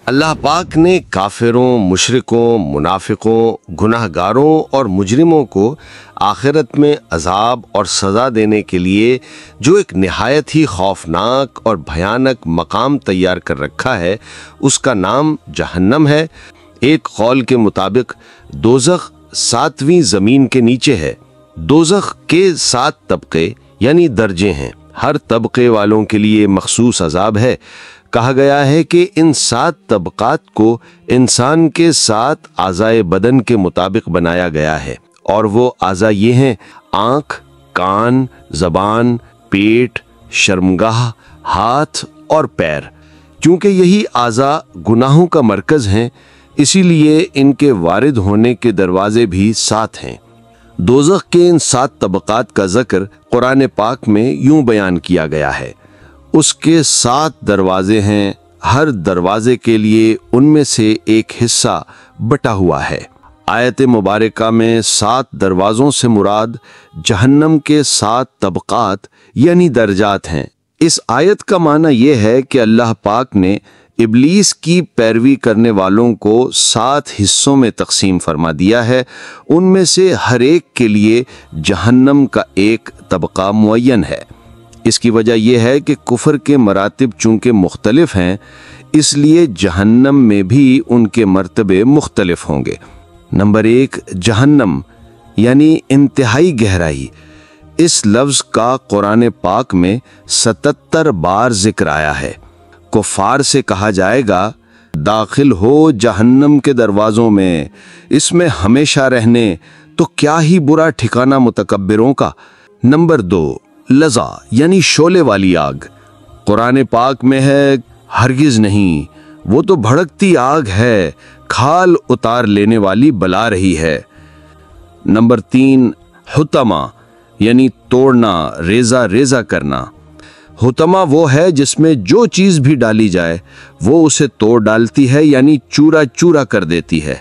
اللہ پاک نے کافروں، مشرکوں، منافقوں، گناہگاروں اور مجرموں کو آخرت میں عذاب اور سزا دینے کے لیے جو ایک نہایت ہی خوفناک اور بھیانک مقام تیار کر رکھا ہے، اس کا نام جہنم ہے۔ ایک قول کے مطابق دوزخ 7ویں زمین کے نیچے ہے۔ دوزخ کے 7 طبقے یعنی درجے ہیں۔ ہر طبقے والوں کے لیے مخصوص عذاب ہے۔ کہا گیا ہے کہ ان 7 طبقات کو انسان کے 7 اعضائے بدن کے مطابق بنایا گیا ہے، اور وہ اعضاء یہ ہیں: آنکھ، کان، زبان، پیٹ، شرمگاہ، ہاتھ اور پیر۔ کیونکہ یہی اعضاء گناہوں کا مرکز ہیں، اسی لیے ان کے وارد ہونے کے دروازے بھی 7 ہیں۔ دوزخ کے ان 7 طبقات کا ذکر قرآن پاک میں یوں بیان کیا گیا ہے: اس کے 7 دروازے ہیں، ہر دروازے کے لیے ان میں سے ایک حصہ بٹا ہوا ہے۔ آیت مبارکہ میں 7 دروازوں سے مراد جہنم کے 7 طبقات یعنی درجات ہیں۔ اس آیت کا معنی یہ ہے کہ اللہ پاک نے ابلیس کی پیروی کرنے والوں کو 7 حصوں میں تقسیم فرما دیا ہے۔ ان میں سے ہر ایک کے لیے جہنم کا ایک طبقہ معین ہے۔ اس کی وجہ یہ ہے کہ کفر کے مراتب چونکہ مختلف ہیں، اس لیے جہنم میں بھی ان کے مرتبے مختلف ہوں گے۔ نمبر 1، جہنم یعنی انتہائی گہرائی۔ اس لفظ کا قرآن پاک میں 77 بار ذکر آیا ہے۔ کفار سے کہا جائے گا: داخل ہو جہنم کے دروازوں میں، اس میں ہمیشہ رہنے، تو کیا ہی برا ٹھکانہ متکبروں کا۔ نمبر 2، لظا یعنی شعلے والی آگ۔ قرآن پاک میں ہے: ہرگز نہیں، وہ تو بھڑکتی آگ ہے، کھال اتار لینے والی بلا رہی ہے۔ نمبر 3، حطمہ یعنی توڑنا، ریزہ ریزہ کرنا۔ حطمہ وہ ہے جس میں جو چیز بھی ڈالی جائے وہ اسے توڑ ڈالتی ہے، یعنی چورا چورا کر دیتی ہے۔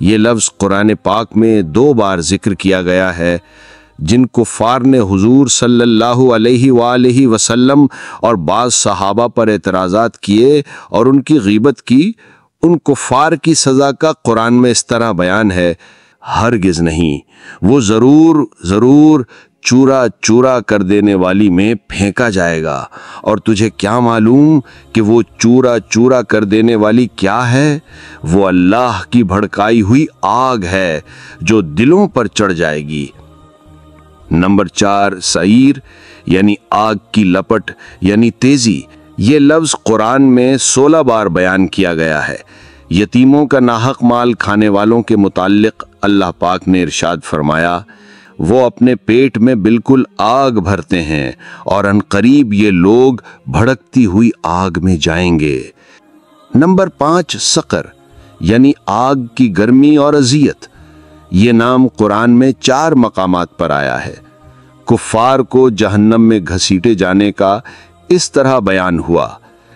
یہ لفظ قرآن پاک میں 2 بار ذکر کیا گیا ہے۔ جن کفار نے حضور صلی اللہ علیہ وآلہ وسلم اور بعض صحابہ پر اعتراضات کیے اور ان کی غیبت کی، ان کفار کی سزا کا قرآن میں اس طرح بیان ہے: ہرگز نہیں، وہ ضرور ضرور چورا چورا کر دینے والی میں پھینکا جائے گا۔ اور تجھے کیا معلوم کہ وہ چورا چورا کر دینے والی کیا ہے؟ وہ اللہ کی بھڑکائی ہوئی آگ ہے جو دلوں پر چڑھ جائے گی۔ نمبر 4، سعیر یعنی آگ کی لپٹ یعنی تیزی۔ یہ لفظ قرآن میں 16 بار بیان کیا گیا ہے۔ یتیموں کا ناحق مال کھانے والوں کے متعلق اللہ پاک نے ارشاد فرمایا: وہ اپنے پیٹ میں بالکل آگ بھرتے ہیں اور ان قریب یہ لوگ بھڑکتی ہوئی آگ میں جائیں گے۔ نمبر 5، سقر یعنی آگ کی گرمی اور اذیت۔ یہ نام قرآن میں 4 مقامات پر آیا ہے۔ کفار کو جہنم میں گھسیٹے جانے کا اس طرح بیان ہوا: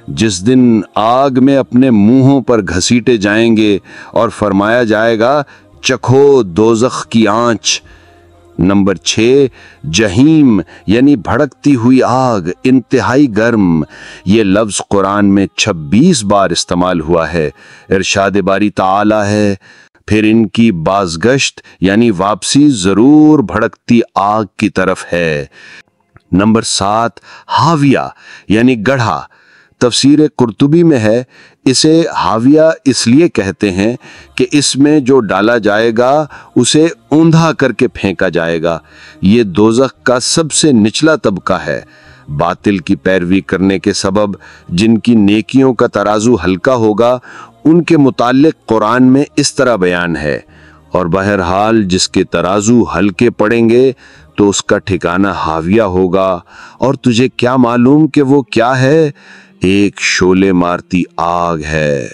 جس دن آگ میں اپنے منہوں پر گھسیٹے جائیں گے اور فرمایا جائے گا: چکھو دوزخ کی آنچ۔ نمبر 6، جہیم یعنی بھڑکتی ہوئی آگ، انتہائی گرم۔ یہ لفظ قرآن میں 26 بار استعمال ہوا ہے۔ ارشاد باری تعالی ہے: پھر ان کی بازگشت یعنی واپسی ضرور بھڑکتی آگ کی طرف ہے۔ نمبر 7، حاویہ یعنی گڑھا۔ تفسیر قرطبی میں ہے: اسے حاویہ اس لیے کہتے ہیں کہ اس میں جو ڈالا جائے گا اسے اوندھا کر کے پھینکا جائے گا۔ یہ دوزخ کا سب سے نچلا طبقہ ہے۔ باطل کی پیروی کرنے کے سبب جن کی نیکیوں کا ترازو ہلکا ہوگا، ان کے متعلق قرآن میں اس طرح بیان ہے: اور بہرحال جس کے ترازو ہلکے پڑیں گے تو اس کا ٹھکانہ حاویہ ہوگا۔ اور تجھے کیا معلوم کہ وہ کیا ہے؟ ایک شعلے مارتی آگ ہے۔